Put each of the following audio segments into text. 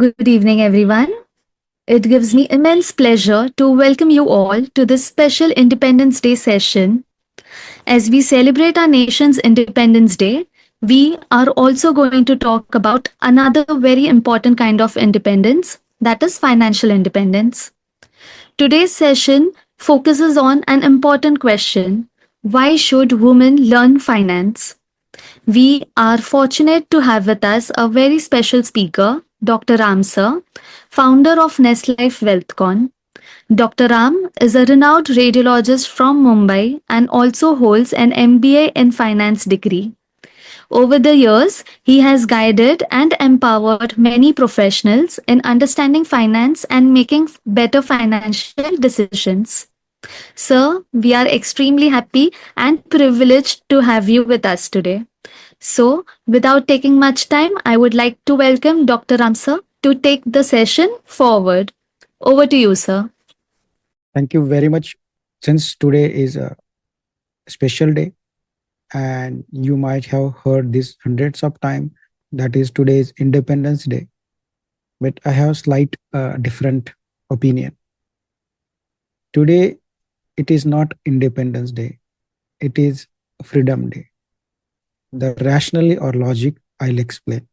Good evening, everyone. It gives me immense pleasure to welcome you all to this special Independence Day session. As we celebrate our nation's Independence Day, we are also going to talk about another very important kind of independence, that is financial independence. Today's session focuses on an important question: why should women learn finance? We are fortunate to have with us a very special speaker, Dr. Ram Sir, founder of Nest Life WealthCon. Dr. Ram is a renowned radiologist from Mumbai and also holds an MBA in finance degree. Over the years, he has guided and empowered many professionals in understanding finance and making better financial decisions. Sir, we are extremely happy and privileged to have you with us today. So, without taking much time, I would like to welcome Dr. Ramsar to take the session forward. Over to you, sir. Thank you very much. Since today is a special day, and you might have heard this hundreds of times, that is today's Independence Day. But I have slight different opinion. Today, it is not Independence Day. It is Freedom Day. The rationally or logic I'll explain.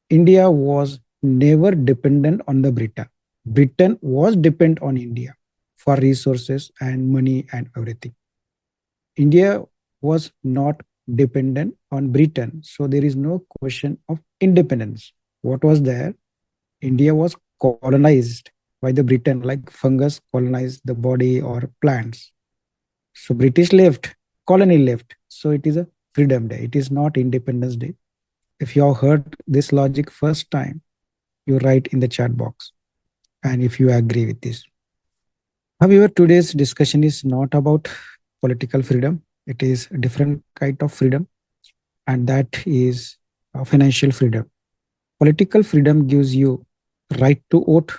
India was never dependent on the Britain. Britain was dependent on India for resources and money and everything. India was not dependent on Britain, so there is no question of independence. What was there? India was colonized by the Britain, like fungus colonized the body or plants. So British left, colony left. So it is a Freedom Day. It is not Independence Day. If you have heard this logic first time, you write in the chat box, and if you agree with this. However, today's discussion is not about political freedom. It is a different kind of freedom, and that is financial freedom. Political freedom gives you right to vote,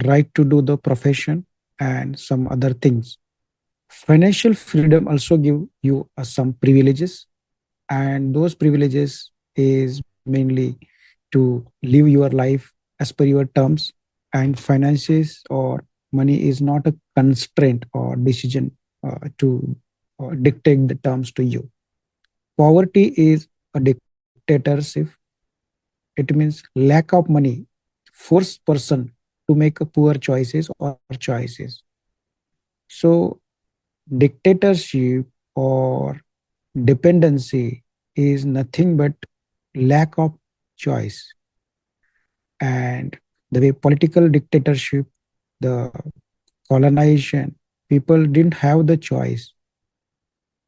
right to do the profession, and some other things. Financial freedom also give you some privileges, and those privileges is mainly to live your life as per your terms, and finances or money is not a constraint or decision to dictate the terms to you. Poverty is a dictatorship. It means lack of money force person to make a poor choices or choices. So dictatorship or dependency is nothing but lack of choice. And the way political dictatorship, the colonization, people didn't have the choice.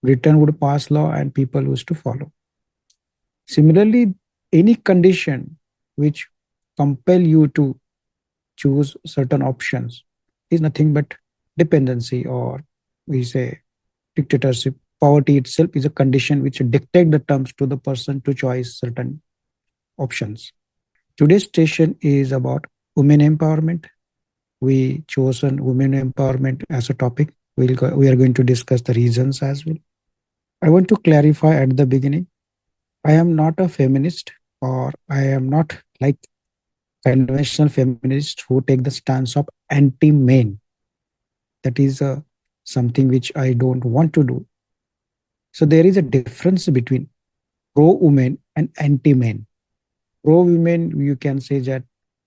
Britain would pass law and people used to follow. Similarly, any condition which compel you to choose certain options is nothing but dependency, or we say dictatorship. Poverty itself is a condition which dictate the terms to the person to choose certain options. Today's session is about women empowerment. We chosen women empowerment as a topic. We are going to discuss the reasons as well. I want to clarify at the beginning, I am not a feminist, or I am not like conventional feminists who take the stance of anti-men. That is something which I don't want to do. So there is a difference between pro-women and anti-men. Pro-women, you can say that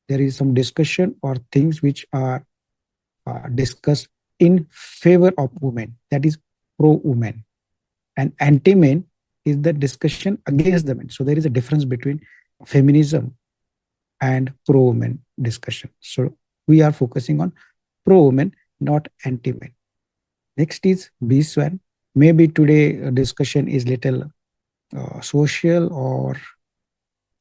there is some discussion or things which are discussed in favor of women. That is pro-women. And anti-men is the discussion against the men. So there is a difference between feminism and pro-women discussion. So we are focusing on pro-women, not anti-men. Next is B-SWAN. Maybe today discussion is little social or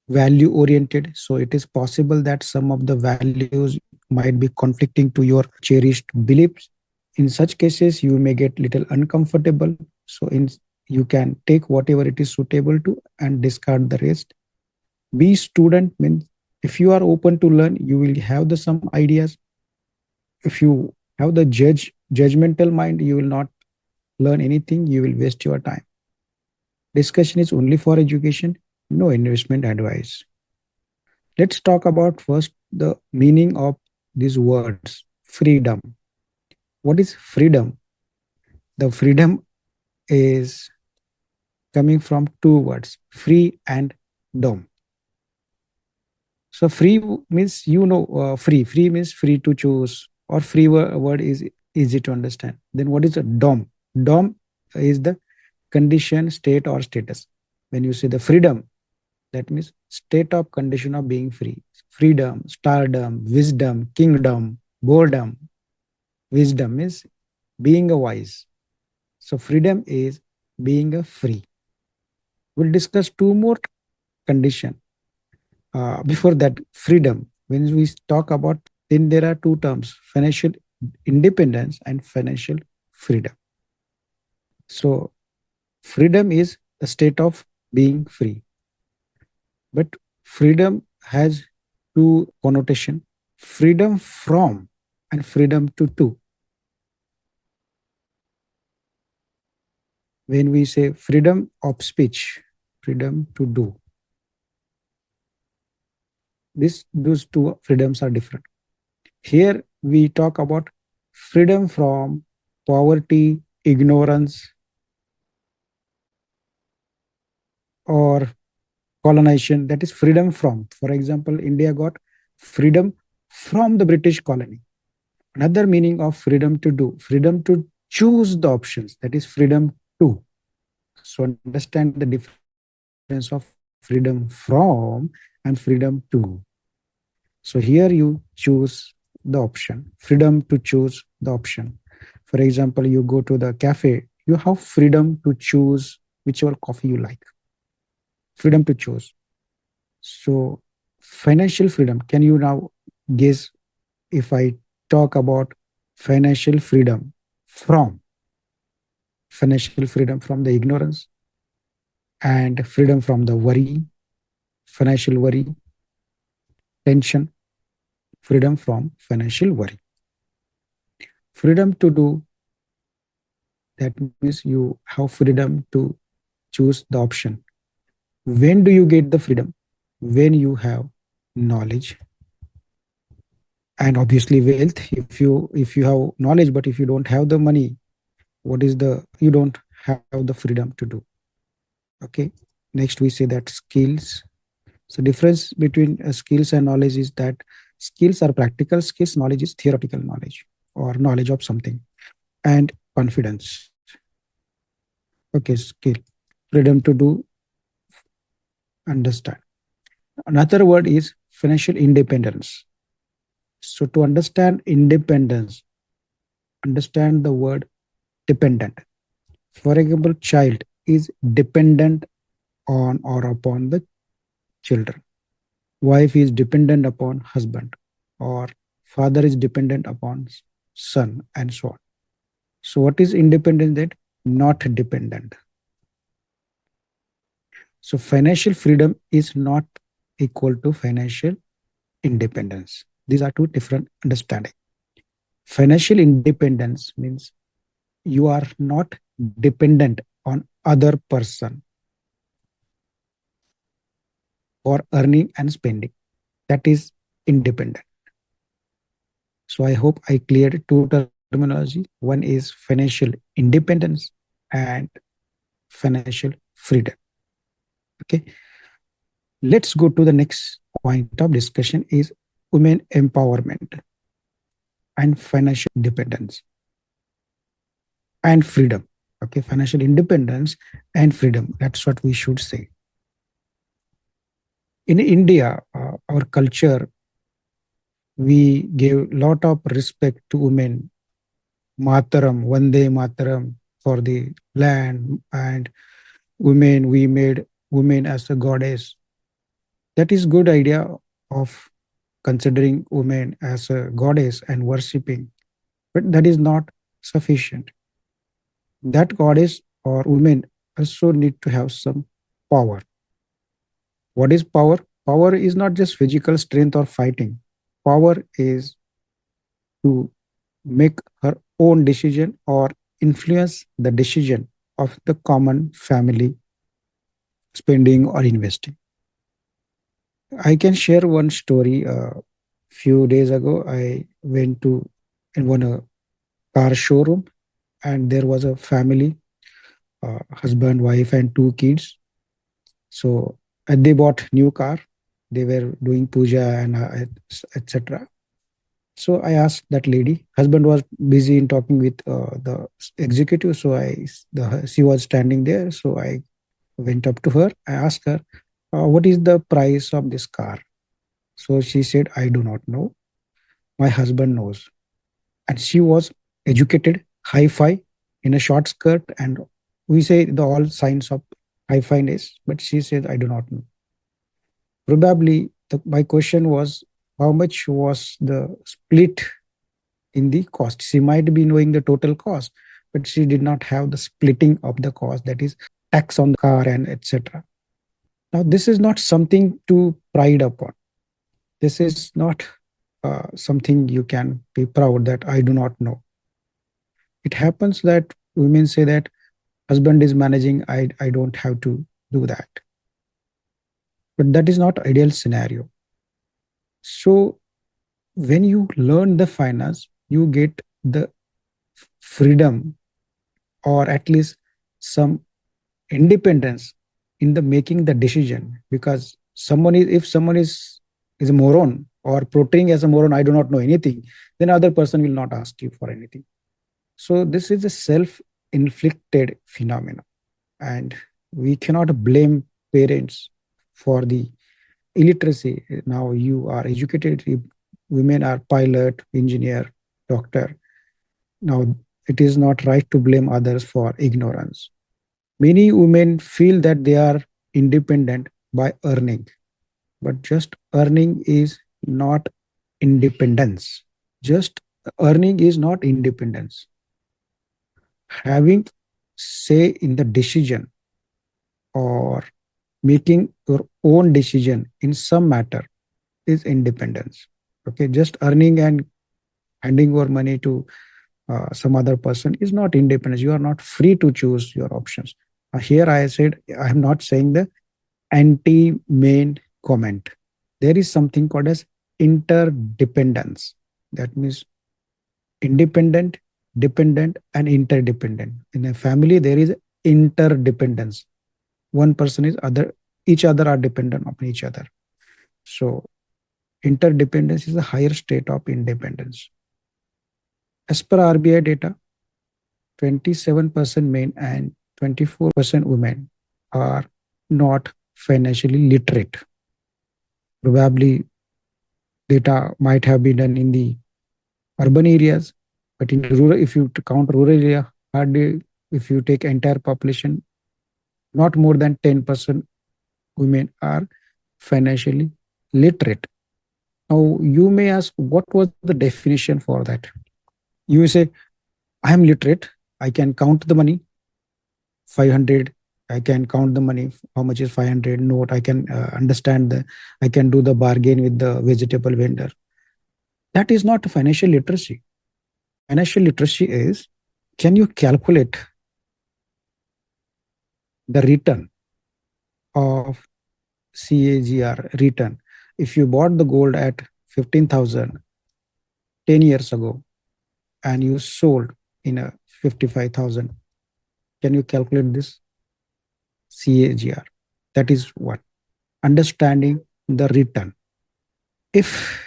value oriented. So it is possible that some of the values might be conflicting to your cherished beliefs. In such cases, you may get little uncomfortable. So you can take whatever it is suitable to and discard the rest. Be student means if you are open to learn, you will have some ideas. If you have the judgmental mind, you will not learn anything. You will waste your time. Discussion is only for education, no investment advice. Let's talk about first the meaning of these words? Freedom. What is freedom? The freedom is coming from two words, free and dom. So free means, free. Free means free to choose, or free word is easy to understand. Then what is a dom? Dom is the condition, state, or status. When you say the freedom, that means state of condition of being free. Freedom, stardom, wisdom, kingdom, boredom. Wisdom is being a wise. So freedom is being a free. We'll discuss two more condition. Before that, freedom. When we talk about, then there are two terms: financial independence and financial freedom. So freedom is a state of being free, but freedom has two connotation: freedom from and freedom to. When we say freedom of speech, freedom to do, those two freedoms are different. Here we talk about freedom from poverty, ignorance, or colonization. That is freedom from. For example, India got freedom from the British colony. Another meaning of freedom to do, freedom to choose the options. That is freedom to. So understand the difference of freedom from and freedom to. So here you choose the option, freedom to choose the option. For example, you go to the cafe, you have freedom to choose whichever coffee you like. Freedom to choose. So financial freedom, can you now guess if I talk about financial freedom from? Financial freedom from the ignorance, and freedom from the worry, financial worry, tension, freedom from financial worry. Freedom to do, that means you have freedom to choose the option. When do you get the freedom? When you have knowledge and obviously wealth. If you have knowledge, but if you don't have the money, what is the, you don't have the freedom to do. Okay. Next we say that skills. So difference between skills and knowledge is that skills are practical skills, knowledge is theoretical knowledge or knowledge of something. And confidence. Okay, skill. Freedom to do, understand. Another word is financial independence. So to understand independence, understand the word dependent. For example, child is dependent on or upon the children. Wife is dependent upon husband, or father is dependent upon son, and so on. So what is independent? That not dependent. So financial freedom is not equal to financial independence. These are two different understanding. Financial independence means you are not dependent on other person for earning and spending. That is independent. So I hope I cleared two terminology. One is financial independence and financial freedom. Okay. Let's go to the next point of discussion is women empowerment and financial independence and freedom. Okay, financial independence and freedom. That's what we should say. In India, our culture, we give lot of respect to women. Mataram, Vande Mataram for the land, and women, we made women as a goddess. That is good idea of considering women as a goddess and worshipping, but that is not sufficient. That goddess or women also need to have some power. What is power? Power is not just physical strength or fighting. Power is to make her own decision or influence the decision of the common family spending or investing. I can share one story. Few days ago, I went to in one car showroom, and there was a family, husband, wife, and two kids. So they bought new car. They were doing puja and etc. So I asked that lady. Husband was busy in talking with the executive. So she was standing there. So I went up to her. I asked her, "What is the price of this car?" So she said, "I do not know. My husband knows." And she was educated, hi-fi, in a short skirt, and we say the all signs of hi-fi-ness. But she said, "I do not know." Probably my question was, how much was the split in the cost? She might be knowing the total cost, but she did not have the splitting of the cost, that is tax on the car and etc. Now, this is not something to pride upon. This is not something you can be proud that I do not know. It happens that women say that husband is managing, I don't have to do that. But that is not ideal scenario. So when you learn the finance, you get the freedom, or at least some independence in the making the decision. Because someone is if someone is a moron or portraying as a moron, I do not know anything, then other person will not ask you for anything. So this is a self inflicted phenomenon, and we cannot blame parents for the illiteracy. Now you are educated, women are pilot, engineer, doctor. Now it is not right to blame others for ignorance. Many women feel that they are independent by earning, but just earning is not independence. Just earning is not independence. Having say in the decision, or making your own decision in some matter, is independence. Okay, just earning and handing over money to some other person is not independence. You are not free to choose your options. Here I said I am not saying the anti-main comment. There is something called as interdependence. That means independent, dependent, and interdependent. In a family, there is interdependence. One person is other, each other are dependent on each other. So interdependence is a higher state of independence. As per RBI data, 27% men and 24% women are not financially literate. Probably data might have been done in the urban areas, but in rural, if you count rural area, hardly, if you take entire population, not more than 10% women are financially literate. Now, you may ask, what was the definition for that? You say, I am literate. I can count the money, 500. I can count the money. How much is 500 note? I can understand I can do the bargain with the vegetable vendor. That is not financial literacy. Financial literacy is, can you calculate the return of CAGR return? If you bought the gold at 15,000 10 years ago and you sold in a 55,000, can you calculate this CAGR? That is what? Understanding the return. If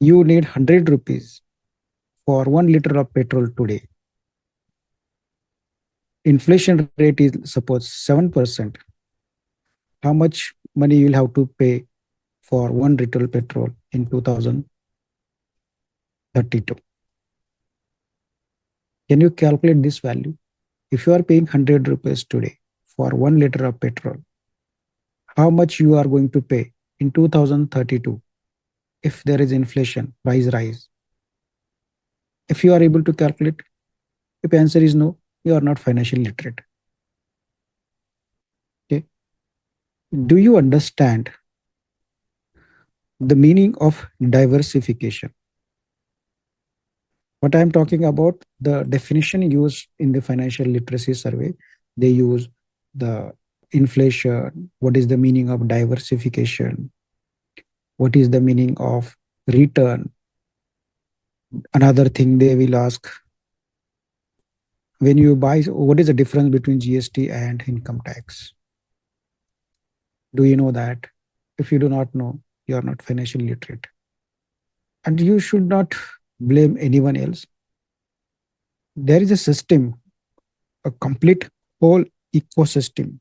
you need 100 rupees for 1 liter of petrol today, inflation rate is suppose 7%, how much money you'll have to pay for 1 liter petrol in 2032? Can you calculate this value? If you are paying 100 rupees today for 1 liter of petrol, how much you are going to pay in 2032 if there is inflation, price rise? If you are able to calculate, if answer is no, you are not financially literate. Okay. Do you understand the meaning of diversification? What I am talking about, the definition used in the financial literacy survey, they use the inflation. What is the meaning of diversification? What is the meaning of return. Another thing they will ask, when you buy, what is the difference between GST and income tax? Do you know that? If you do not know, you are not financially literate. And you should not blame anyone else. There is a system, a complete whole ecosystem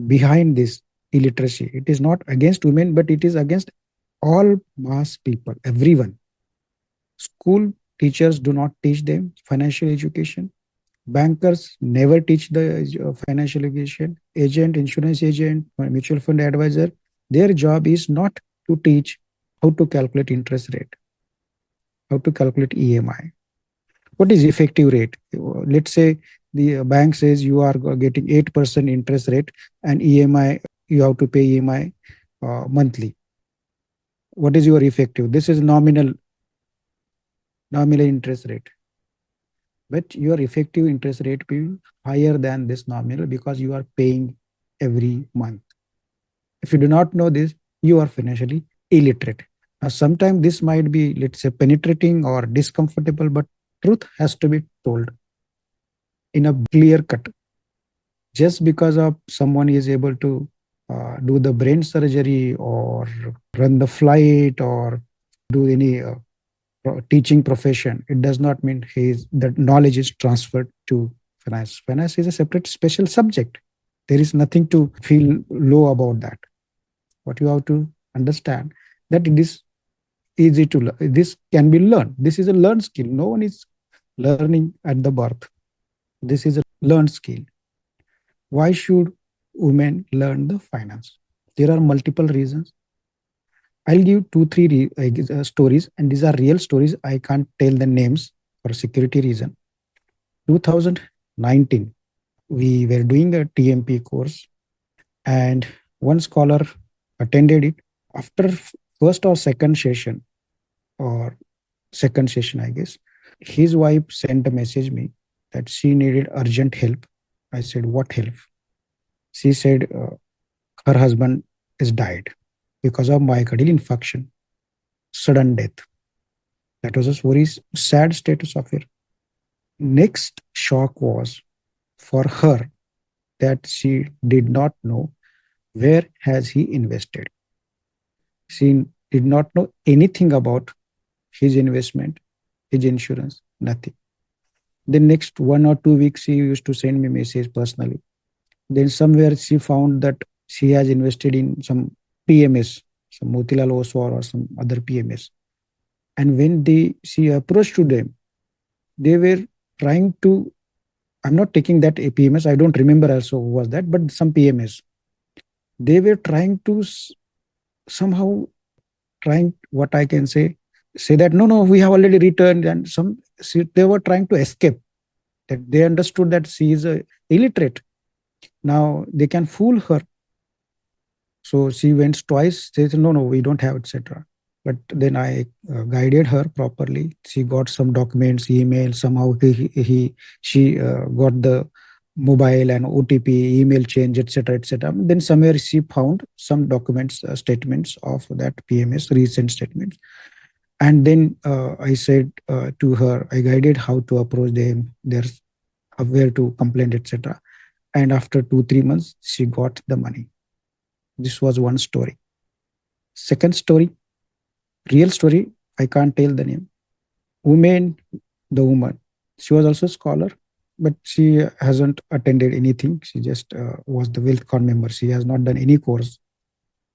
behind this illiteracy. It is not against women, but it is against all mass people, everyone. School teachers do not teach them financial education. Bankers never teach the financial education. Agent, insurance agent, mutual fund advisor, their job is not to teach how to calculate interest rate, how to calculate EMI. What is effective rate? Let's say the bank says you are getting 8% interest rate and EMI, you have to pay EMI monthly. What is your effective? This is nominal interest rate. But your effective interest rate will be higher than this nominal because you are paying every month. If you do not know this, you are financially illiterate. Now, sometimes this might be, let's say, penetrating or discomfortable, but truth has to be told in a clear cut. Just because of someone is able to do the brain surgery or run the flight or do any teaching profession, it does not mean that knowledge is transferred to finance. Finance is a separate special subject. There is nothing to feel low about that. What you have to understand that it is easy to learn. This can be learned. This is a learned skill. No one is learning at the birth. This is a learned skill. Why should women learn the finance? There are multiple reasons. I'll give 2-3 stories, and these are real stories. I can't tell the names for security reason. 2019, we were doing a TMP course, and one scholar attended it. After first or second session, I guess, his wife sent a message me that she needed urgent help. I said, what help? She said her husband is died because of myocardial infarction, sudden death. That was a very sad status of her. Next shock was for her that she did not know where has he invested. She did not know anything about his investment, his insurance, nothing. The next 1 or 2 weeks, she used to send me message personally. Then somewhere she found that she has invested in some PMS, some Motilal Oswal or some other PMS. And when she approached to them, they were trying to, I'm not taking that PMS, I don't remember also who was that, but some PMS. They were trying to somehow what I can say that no, we have already returned, and they were trying to escape. That they understood that she is illiterate. Now they can fool her. So she went twice. They said, no, we don't have, etc. But then I guided her properly. She got some documents, email. Somehow she got the mobile and OTP, email change, etc., etc. Then somewhere she found some documents, statements of that PMS, recent statements. And then I said to her, I guided how to approach them, where to complain, etc. And after 2-3 months, she got the money. This was one story. Second story, real story, I can't tell the name. The woman, she was also a scholar, but she hasn't attended anything. She just was the WealthCon member. She has not done any course.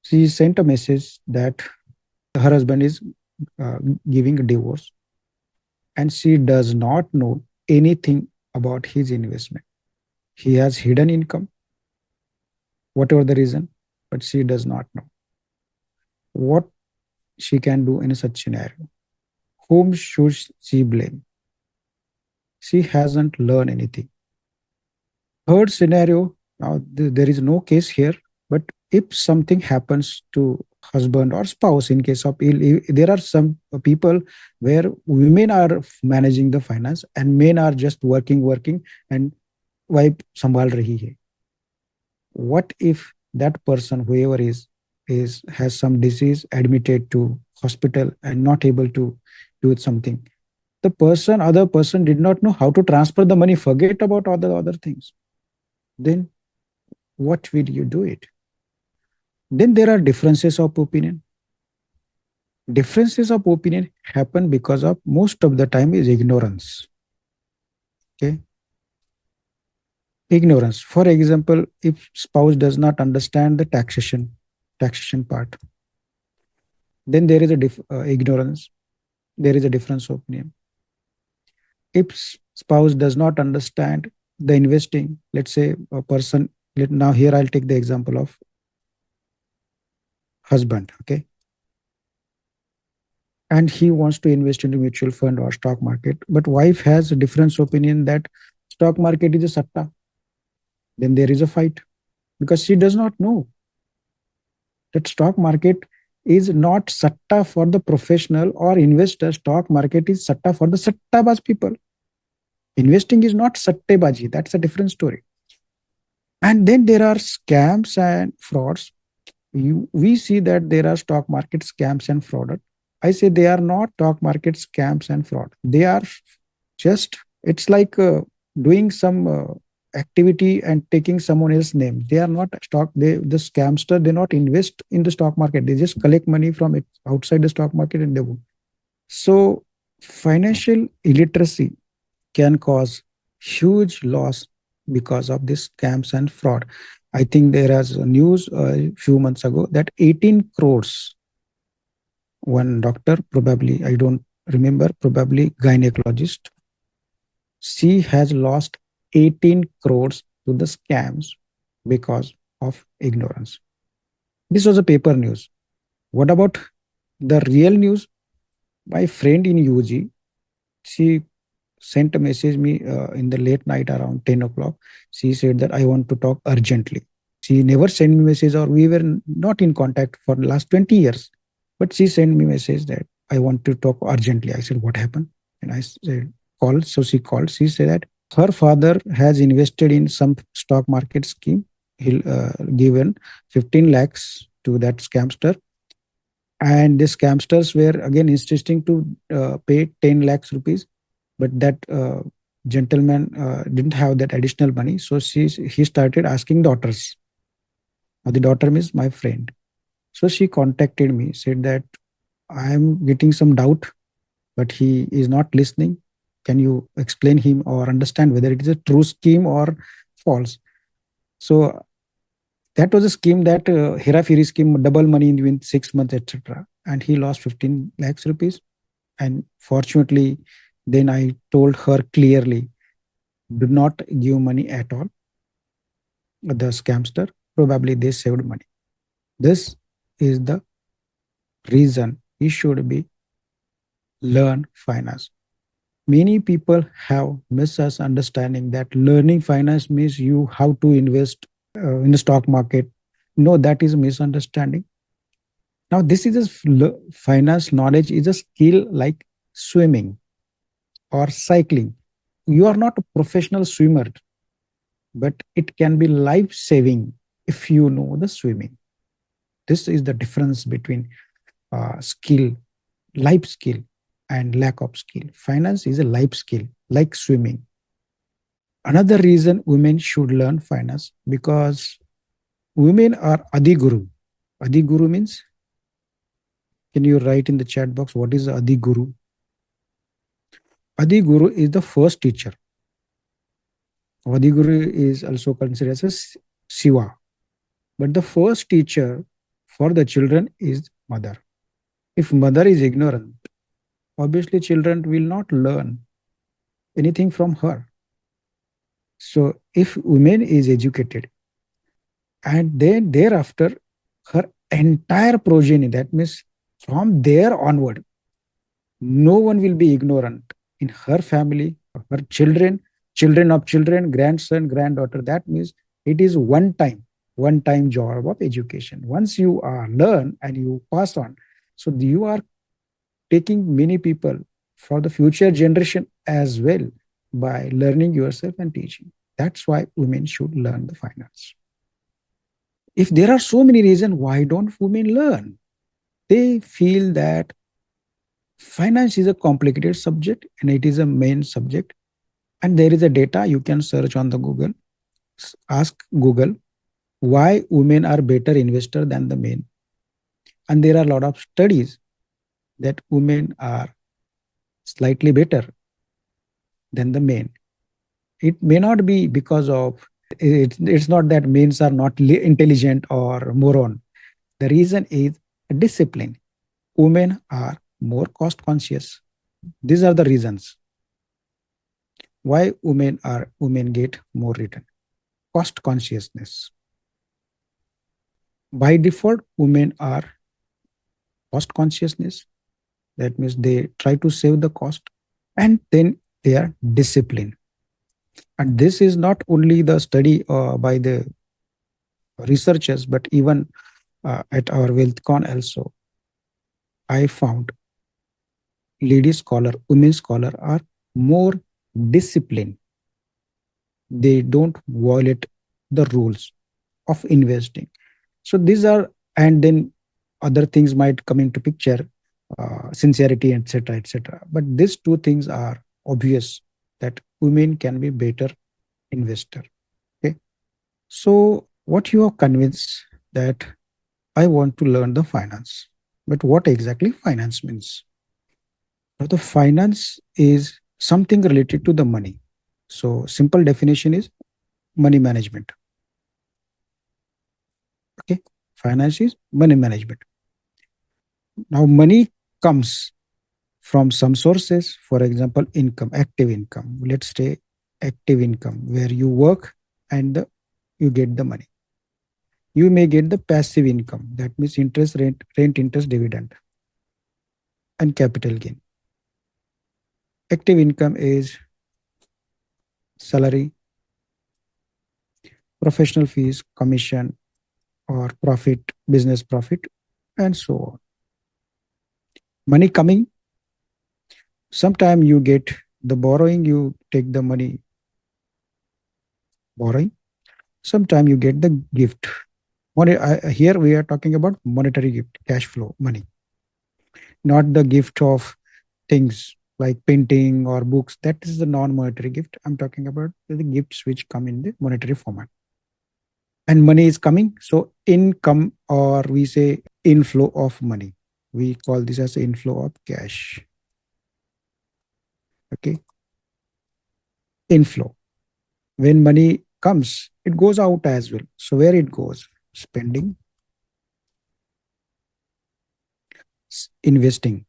She sent a message that her husband is giving a divorce, and she does not know anything about his investment. He has hidden income, whatever the reason, but she does not know what she can do in such scenario. Whom should she blame? She hasn't learned anything. Third scenario, now there is no case here, but if something happens to husband or spouse, in case of there are some people where women are managing the finance and men are just working and wife sambhal rahi hai. What if that person, whoever is has some disease, admitted to hospital and not able to do something. The other person did not know how to transfer the money, forget about all the other things. Then what will you do it? Then there are differences of opinion. Differences of opinion happen because of most of the time is ignorance. Okay. Ignorance. For example, if spouse does not understand the taxation part, then there is a ignorance. There is a difference of opinion. If spouse does not understand the investing, let's say a person, now here I'll take the example of husband, okay, and he wants to invest into mutual fund or stock market, but wife has a different opinion that stock market is a satta. Then there is a fight because she does not know that stock market is not satta for the professional or investor. Stock market is satta for the sattabaz people. Investing is not sattebaji. That's a different story. And then there are scams and frauds. We see that there are stock market scams and fraud. I say they are not stock market scams and fraud. They are just, it's like doing some activity and taking someone else's name. They are not stock, the scamster, they not invest in the stock market. They just collect money from it outside the stock market and they will. So financial illiteracy can cause huge loss because of this scams and fraud. I think there was a news a few months ago that 18 crores, one doctor, probably, I don't remember, probably gynecologist, she has lost 18 crores to the scams because of ignorance. This was a paper news. What about the real news? My friend in UG, she sent a message me in the late night around 10 o'clock. She said that I want to talk urgently. She never sent me message, or we were not in contact for the last 20 years. But she sent me message that I want to talk urgently. I said, what happened? And I said, call. So she called. She said that her father has invested in some stock market scheme. He given 15 lakhs to that scamster. And the scamsters were again insisting to pay 10 lakhs rupees. But that gentleman didn't have that additional money. So he started asking daughters. Now the daughter is my friend. So she contacted me, said that I am getting some doubt, but he is not listening. Can you explain him or understand whether it is a true scheme or false? So that was a scheme, that Hirafiri scheme, double money in 6 months, etc. And he lost 15 lakhs rupees. And fortunately, then I told her clearly, do not give money at all. The scamster, probably they saved money. This is the reason you should be learn finance. Many people have misunderstanding that learning finance means you how to invest in the stock market. No, that is a misunderstanding. Now, this is finance knowledge is a skill like swimming or cycling. You are not a professional swimmer, but it can be life-saving if you know the swimming. This is the difference between skill, life skill, and lack of skill. Finance is a life skill, like swimming. Another reason women should learn finance, because women are Adiguru. Adiguru means, can you write in the chat box what is Adiguru? Adiguru is the first teacher. Adiguru is also considered as Shiva. But the first teacher for the children is mother. If mother is ignorant, obviously children will not learn anything from her. So if woman is educated, and then thereafter her entire progeny, that means from there onward, no one will be ignorant in her family, her children, children of children, grandson, granddaughter. That means it is one time job of education. Once you learn and you pass on, so you are taking many people for the future generation as well by learning yourself and teaching. That's why women should learn the finance. If there are so many reasons, why don't women learn? They feel that finance is a complicated subject and it is a main subject. And there is a data you can search on the Google. Ask Google why women are better investor than the men. And there are a lot of studies that women are slightly better than the men. It may not be because of it's not that men are not intelligent or moron. The reason is discipline. Women are more cost conscious. These are the reasons why women get more return. Cost consciousness. By default, women are cost consciousness. That means they try to save the cost, and then they are disciplined. And this is not only the study by the researchers, but even at our WealthCon also, I found lady scholar, women scholar are more disciplined. They don't violate the rules of investing. So these are, and then other things might come into picture, sincerity, etc., etc. But these two things are obvious that women can be better investor. Okay, so what you are convinced that I want to learn the finance, but what exactly finance means? Now, the finance is something related to the money. So simple definition is money management. Okay, finance is money management. Now money comes from some sources, for example, income, active income. Let's say active income, where you work and you get the money. You may get the passive income, that means interest, rent interest, dividend, and capital gain. Active income is salary, professional fees, commission, or profit, business profit, and so on. Money coming, sometime you get the borrowing, you take the money borrowing. Sometime you get the gift. Here we are talking about monetary gift, cash flow, money, not the gift of things like painting or books. That is the non-monetary gift. I'm talking about the gifts which come in the monetary format. And money is coming. So income, or we say inflow of money. We call this as inflow of cash. Okay. Inflow. When money comes, it goes out as well. So where it goes? Spending, investing,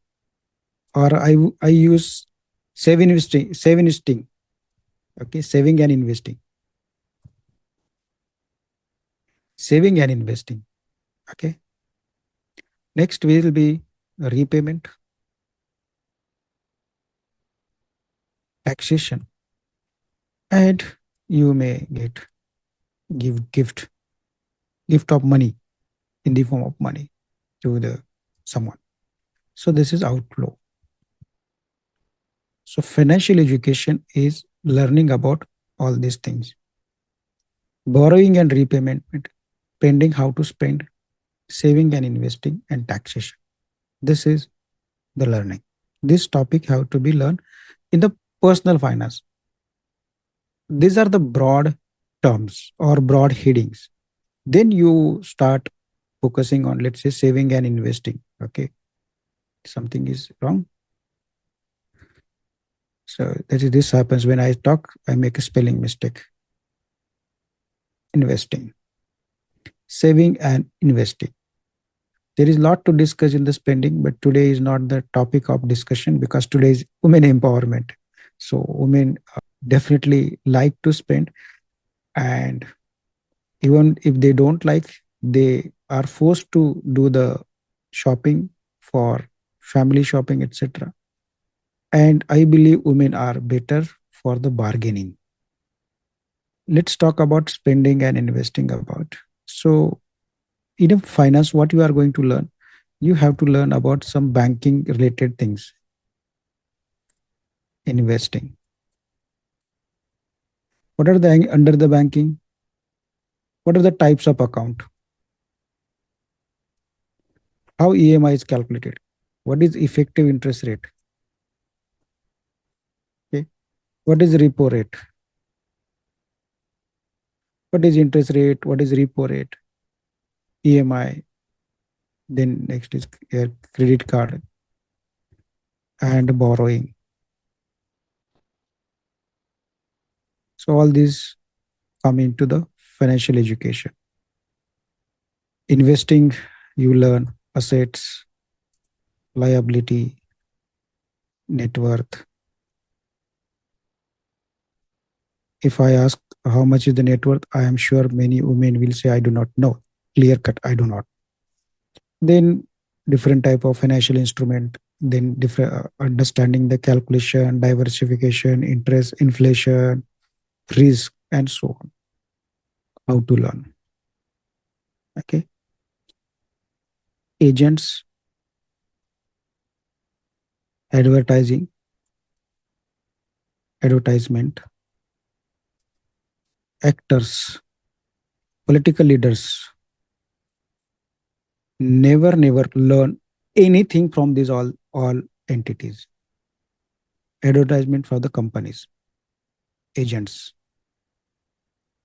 or I use save investing. Okay, saving and investing. Saving and investing. Okay. Next will be repayment, taxation, and you may give gift of money in the form of money to the someone. So this is outflow. So financial education is learning about all these things. Borrowing and repayment, spending, how to spend, saving and investing, and taxation. This is the learning. This topic have to be learned in the personal finance. These are the broad terms or broad headings. Then you start focusing on, let's say, saving and investing. Okay, something is wrong. So this happens when I talk, I make a spelling mistake. Investing, saving and investing. There is a lot to discuss in the spending, but today is not the topic of discussion because today is women empowerment. So women definitely like to spend, and even if they don't like, they are forced to do the shopping for family shopping, etc. And I believe women are better for the bargaining. Let's talk about spending and investing about. So in finance, what you are going to learn, you have to learn about some banking related things. Investing. What are the under the banking? What are the types of account? how EMI is calculated, what is effective interest rate, okay, what is repo rate, what is interest rate, what is repo rate, EMI, then next is credit card and borrowing. So all these come into the financial education. Investing, you learn assets, liability, net worth. If I ask how much is the net worth, I am sure many women will say, I do not know. Clear cut, I do not. Then different type of financial instrument, then different understanding the calculation, diversification, interest, inflation, risk, and so on. How to learn. Okay. Agents, advertising, advertisement, actors, political leaders, never learn anything from these all entities. Advertisement for the companies, agents,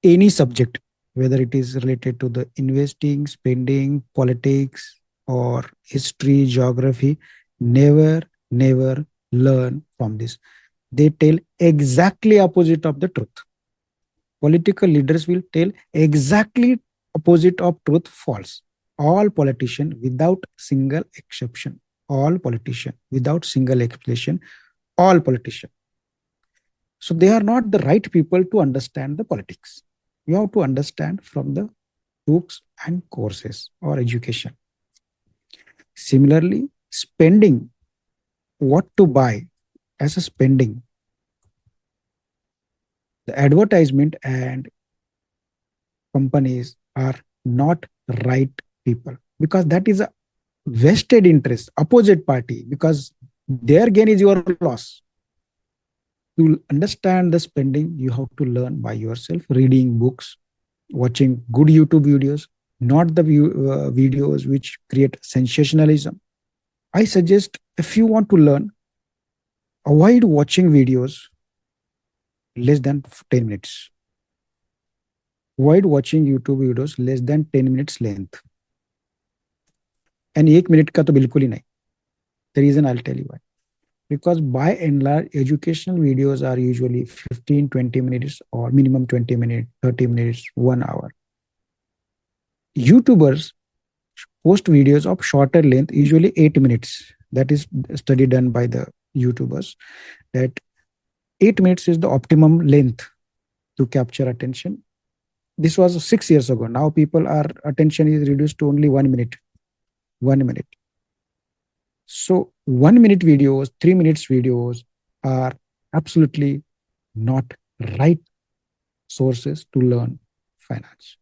any subject, whether it is related to the investing, spending, politics, or history, geography, never learn from this. They tell exactly opposite of the truth. Political leaders will tell exactly opposite of truth, false. All politician without single exception, all politician without single exception, all politician. So they are not the right people to understand the politics. You have to understand from the books and courses or education. Similarly, spending, what to buy as a spending, the advertisement and companies are not right people, because that is a vested interest, opposite party, because their gain is your loss. To understand the spending, you have to learn by yourself, reading books, watching good YouTube videos, not the videos which create sensationalism. I suggest, if you want to learn, avoid watching videos less than 10 minutes. Avoid watching YouTube videos less than 10 minutes length. And 1 minute का तो बिल्कुल ही नहीं. The reason I'll tell you why. Because by and large, educational videos are usually 15, 20 minutes or minimum 20 minutes, 30 minutes, 1 hour. YouTubers post videos of shorter length, usually 8 minutes. That is a study done by the YouTubers, that 8 minutes is the optimum length to capture attention. This was 6 years ago. Now people are attention is reduced to only 1 minute. 1 minute. So 1 minute videos, 3 minutes videos are absolutely not right sources to learn finance.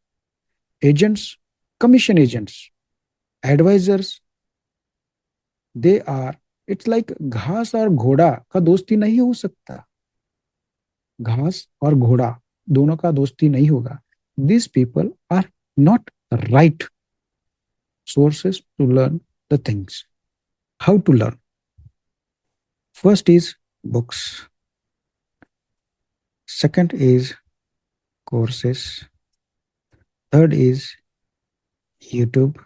Agents, commission agents, advisors, they are, it's like घास और घोड़ा का दोस्ती नहीं हो सकता. घास और घोड़ा दोनों का दोस्ती नहीं होगा. These people are not right sources to learn the things. How to learn? First is books. Second is courses. Third is YouTube.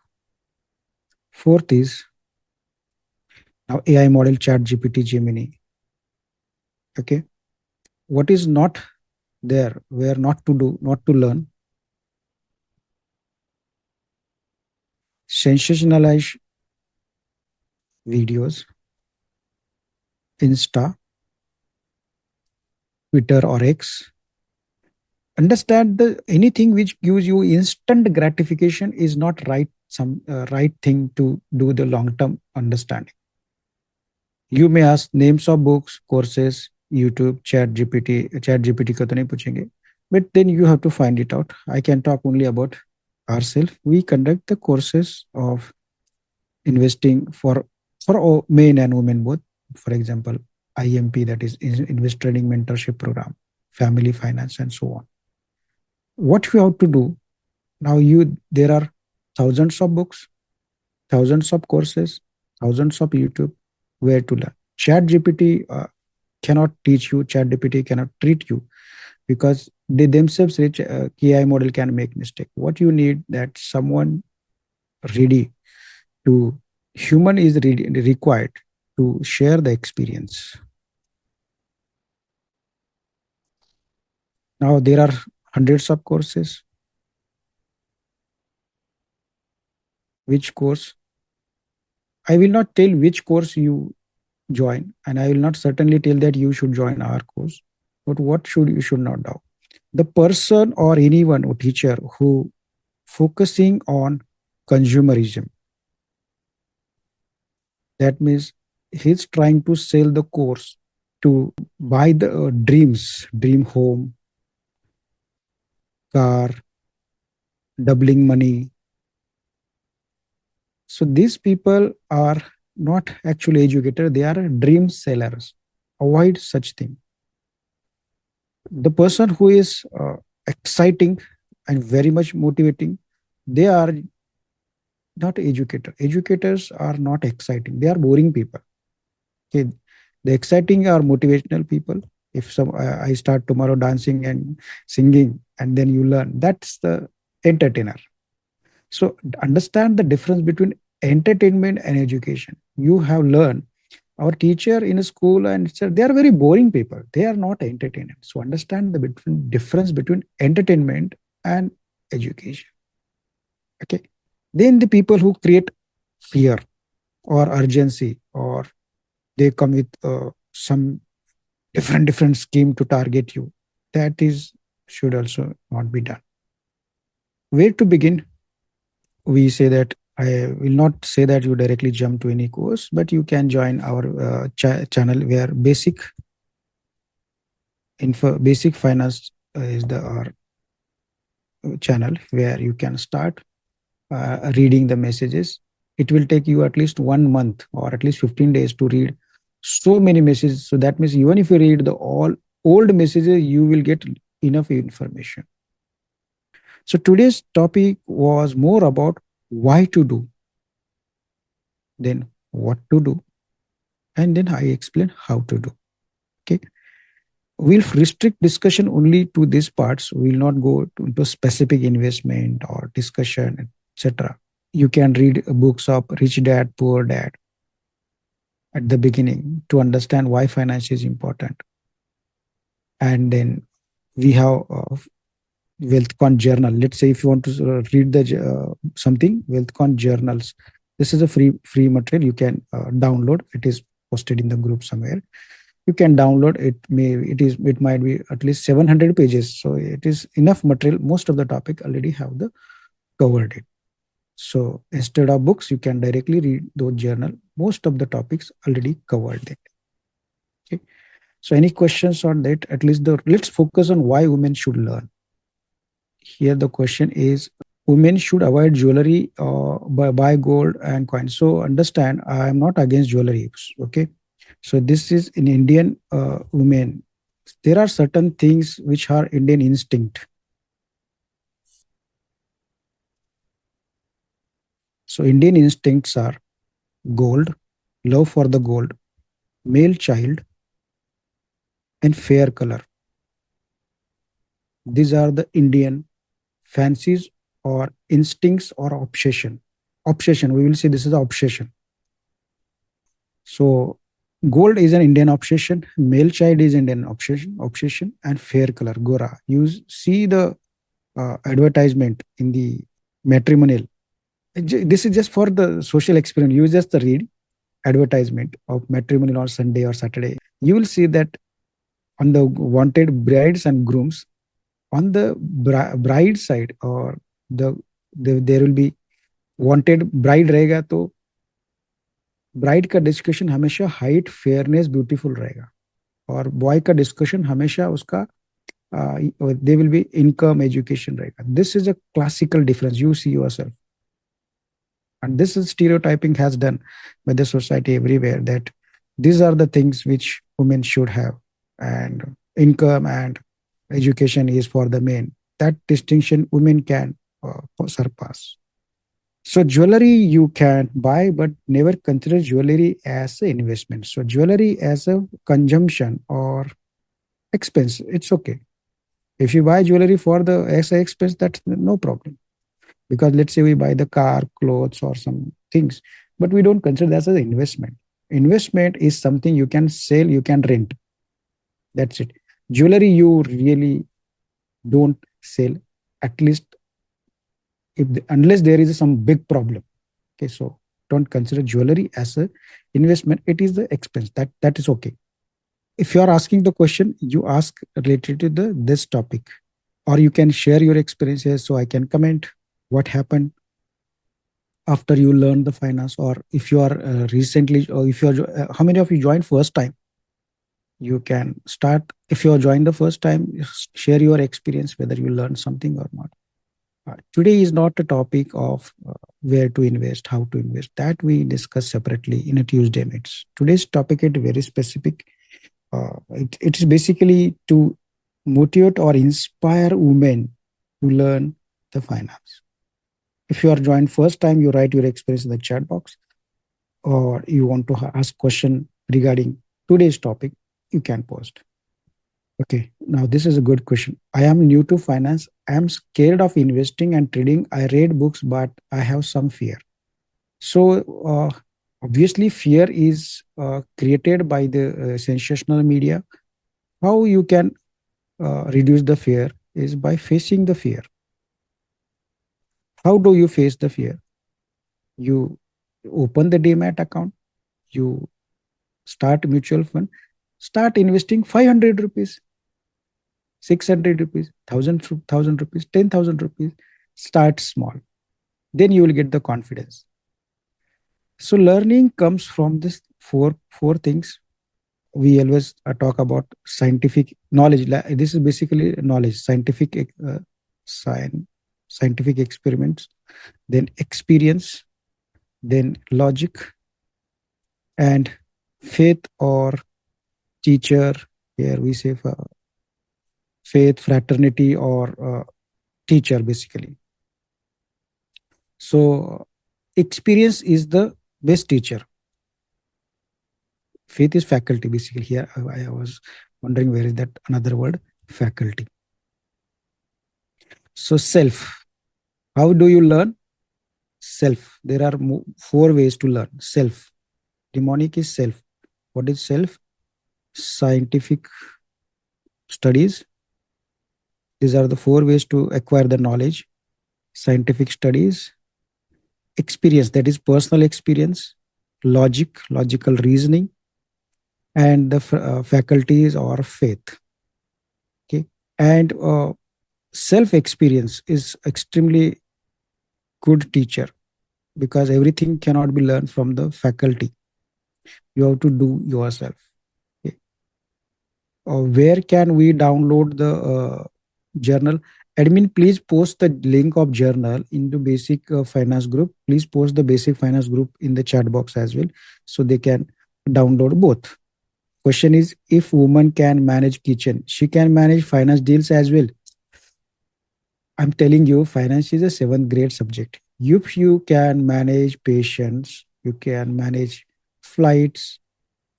Fourth is now AI model, ChatGPT, Gemini. Okay. What is not there, where not to do, not to learn? Sensationalized videos, Insta, Twitter or X. Understand the anything which gives you instant gratification is not right, some right thing to do the long-term understanding. You may ask names of books, courses, YouTube, ChatGPT का तो नहीं पूछेंगे, but then you have to find it out. I can talk only about ourselves. We conduct the courses of investing for men and women both. For example, IMP, that is Invest Trading Mentorship Program, Family Finance, and so on. What you have to do now, there are thousands of books, thousands of courses, thousands of YouTube where to learn. Chat GPT cannot teach you, Chat GPT cannot treat you because they themselves rich AI model can make mistake. What you need that someone ready to human is required to share the experience. Now there are hundreds of courses. Which course? I will not tell which course you join, and I will not certainly tell that you should join our course. But what should you should not do? The person or anyone or teacher who focusing on consumerism. That means he's trying to sell the course to buy the dreams, dream home, car, doubling money. So these people are not actually educated, they are dream sellers. Avoid such thing. The person who is exciting and very much motivating, they are not educated. Educators are not exciting, they are boring people. Okay, the exciting are motivational people. If some I start tomorrow dancing and singing and then you learn, that's the entertainer. So understand the difference between entertainment and education. You have learned our teacher in a school and they are very boring people, they are not entertainers. So understand the difference between entertainment and education. Okay, then the people who create fear or urgency, or they come with some different scheme to target you, that is should also not be done. Where to begin? We say that I will not say that you directly jump to any course, but you can join our channel where basic finance is the our channel where you can start reading the messages. It will take you at least 1 month or at least 15 days to read so many messages. So that means even if you read the all old messages, you will get enough information. So today's topic was more about why to do, then what to do, and then I explain how to do. Okay. We'll restrict discussion only to these parts. We will not go into specific investment or discussion, etc. You can read books of Rich Dad, Poor Dad at the beginning to understand why finance is important. And then we have WealthCon journal. Let's say if you want to read the something, WealthCon journals. This is a free material you can download. It is posted in the group somewhere. You can download it. It might be at least 700 pages. So it is enough material. Most of the topic already have the covered it. So instead of books, you can directly read those journal. Most of the topics already covered it. Okay. So any questions on that? At least let's focus on why women should learn. Here the question is, women should avoid jewelry, buy gold and coins. So understand, I am not against jewelry. Okay. So this is in Indian women. There are certain things which are Indian instinct. So Indian instincts are gold, love for the gold, male child, and fair color. These are the Indian fancies or instincts or obsession. Obsession, we will say this is the obsession. So gold is an Indian obsession, male child is Indian obsession, and fair color, Gora. You see the advertisement in the matrimonial. This is just for the social experiment. You just read advertisement of matrimonial on Sunday or Saturday. You will see that on the wanted brides and grooms, on the bride side or there will be wanted bride रहेगा तो bride का discussion हमेशा height fairness beautiful रहेगा और boy का discussion हमेशा उसका they will be income education रहेगा. This is a classical difference. You see yourself. And this is stereotyping has done by the society everywhere, that these are the things which women should have, and income and education is for the men. That distinction women can surpass. So jewelry you can buy, but never consider jewelry as an investment. So jewelry as a consumption or expense, it's okay. If you buy jewelry for the as a expense, that's no problem. Because let's say we buy the car, clothes, or some things, but we don't consider that as an investment. Investment is something you can sell, you can rent. That's it. Jewelry you really don't sell, at least if unless there is some big problem. Okay, so don't consider jewelry as a investment. It is the expense. That is okay. If you are asking the question, you ask related to the this topic, or you can share your experiences so I can comment what happened after you learn the finance, or if you are recently, or if you are how many of you joined first time. You can start. If you are joined the first time, share your experience whether you learned something or not. Today is not a topic of where to invest, how to invest. That we discuss separately in a Tuesday meets. Today's topic is very specific. It is basically to motivate or inspire women to learn the finance. If you are joined first time, you write your experience in the chat box, or you want to ask question regarding today's topic, you can post. Okay, now this is a good question. I am new to finance. I am scared of investing and trading. I read books, but I have some fear. So, obviously, fear is created by the sensational media. How you can reduce the fear is by facing the fear. How do you face the fear? You open the demat account, you start mutual fund, start investing 500 rupees, 600 rupees, 1000 rupees, 10,000 rupees. Start small. Then you will get the confidence. So learning comes from this four things. We always talk about scientific knowledge. This is basically knowledge, scientific experiments, then experience, then logic, and faith or teacher. Here we say faith, fraternity, or teacher, basically. So experience is the best teacher. Faith is faculty, basically. Here I was wondering where is that another word, faculty. So self. How do you learn? Self. There are four ways to learn. Self. Demonic is self. What is self? Scientific studies. These are the four ways to acquire the knowledge. Scientific studies, experience, that is personal experience, logical reasoning, and the faculties or faith. Okay, and self experience is extremely good teacher, because everything cannot be learned from the faculty. You have to do yourself. Okay. Where can we download the journal? Admin, please post the link of journal in the basic finance group. Please post the basic finance group in the chat box as well, so they can download both. Question is, if woman can manage kitchen, she can manage finance deals as well. I'm telling you, finance is a 7th grade subject. If you can manage patients, you can manage flights.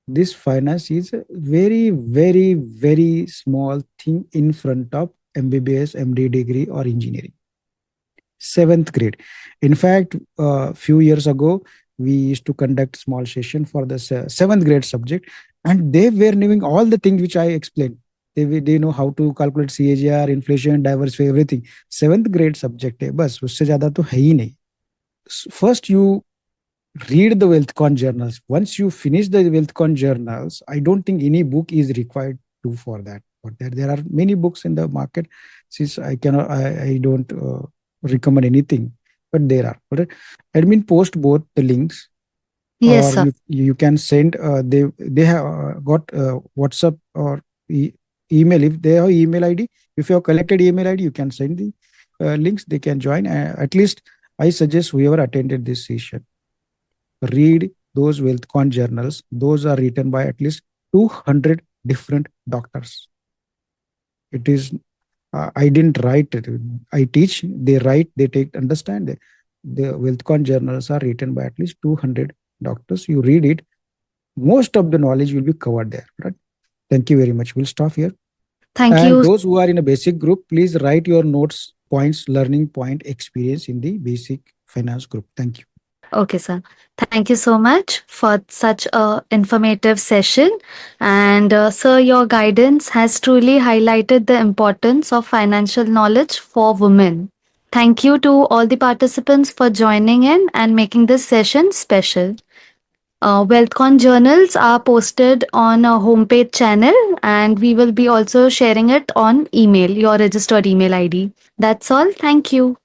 This finance is a very, very, very small thing in front of MBBS, MD degree, or engineering. 7th grade. In fact, a few years ago, we used to conduct small session for the 7th grade subject, and they were knowing all the things which I explained. They know how to calculate CAGR, inflation, diversify, everything. 7th grade subject है बस, उससे ज्यादा तो है ही नहीं. First you read the WealthCon journals. Once you finish the WealthCon journals, I don't think any book is required to for that. But there are many books in the market. Since I don't recommend anything, but there are. But admin post both the links, Yes, or sir. you can send. They have got WhatsApp or email. If they have email ID, if you have collected email ID, you can send the links. They can join. At least I suggest whoever attended this session, read those WealthCon journals. Those are written by at least 200 different doctors. It is I didn't write it. I teach. They write. They take understand. The WealthCon journals are written by at least 200 doctors. You read it, most of the knowledge will be covered there. Right? Thank you very much. We'll stop here. Thank And you. those who are in a basic group, please write your notes, points, learning point, experience in the basic finance group. Thank you. Okay, sir. Thank you so much for such a informative session. And sir, your guidance has truly highlighted the importance of financial knowledge for women. Thank you to all the participants for joining in and making this session special. WealthCon journals are posted on a homepage channel, and we will be also sharing it on email, your registered email ID. That's all. Thank you.